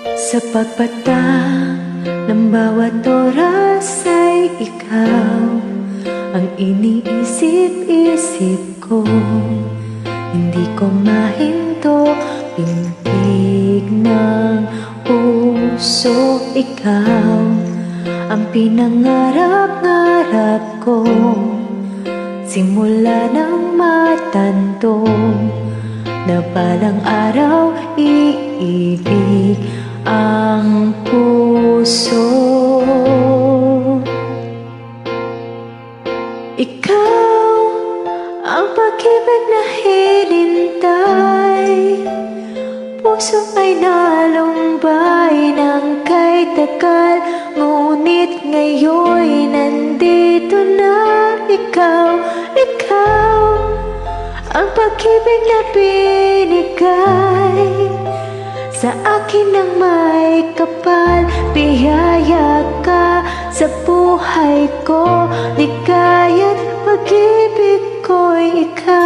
Sa pagpatang ng bawat oras ay ikaw ang iniisip-isip ko. Hindi ko mahinto, pintig ng puso. Ikaw ang pinangarap-ngarap ko, simula ng matanto na balang araw iibig ang puso. Ikaw ang pag-ibig na hinintay, puso ay nalumbay ng kay tagal, ngunit ngayon'y nandito na. Ikaw ang pag-ibig na binigay sa akin ng may kapal. Biyaya ka sa buhay ko, ligaya't pag-ibig ko'y ikaw.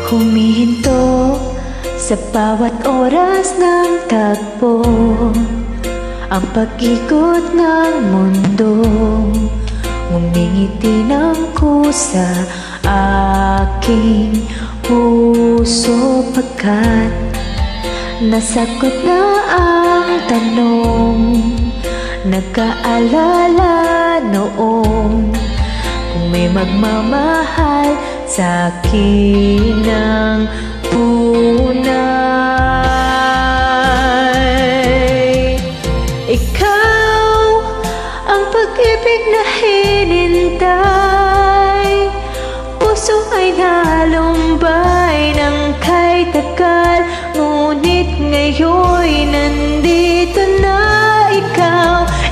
Humihinto sa bawat oras ng tagpo, ang pag-ikot ng mundo. Ngumingiti ng kusa aking puso, pagkat nasagot na ang tanong. Nagkaalala noon, kung may magmamahal sa'kin ng tunay. Ikaw ang pag-ibig na hinintay, puso ay nalumbay ng kay tagal, ngunit ngayon'y nandito na.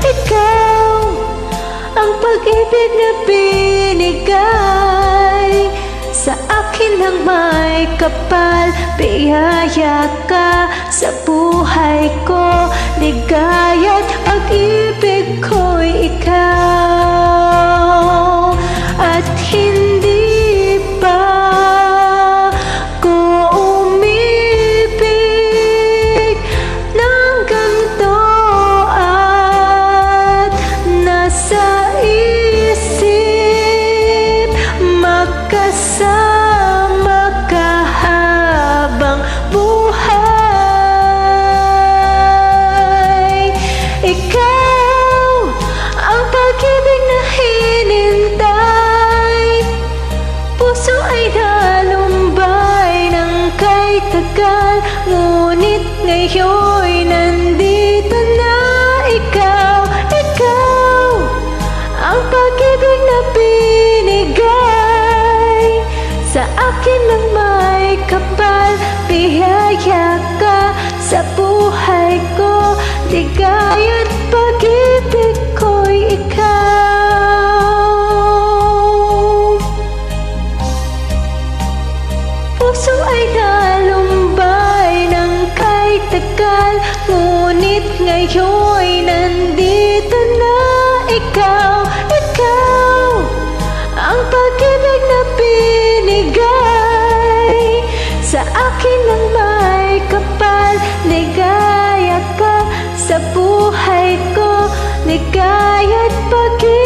Ikaw ang pag-ibig na binigay sa akin ng may kapal. Biyaya ka sa buhay ko, ligaya't pag-ibig ko'y ikaw. At hindi pa ko umibig ng ganito, at nasa isip magkasama kahabang buhay. Ikaw ang pag-ibig na hinintay, puso ay nalumbay ng kay tagal, ngunit ngayon'y nandito na. Ikaw ang pag-ibig na binigay sa akin ng may kapal. Biyaya ka sa buhay ko, ligaya't pag-ibig ko'y ikaw. Puso ay nalumbay ng kay tagal, ngunit ngayon'y nandito na. Ikaw ang pag-ibig na binigay sa akin ng may kapal. Ligaya ka sa buhay ko, ligaya't pag-ibig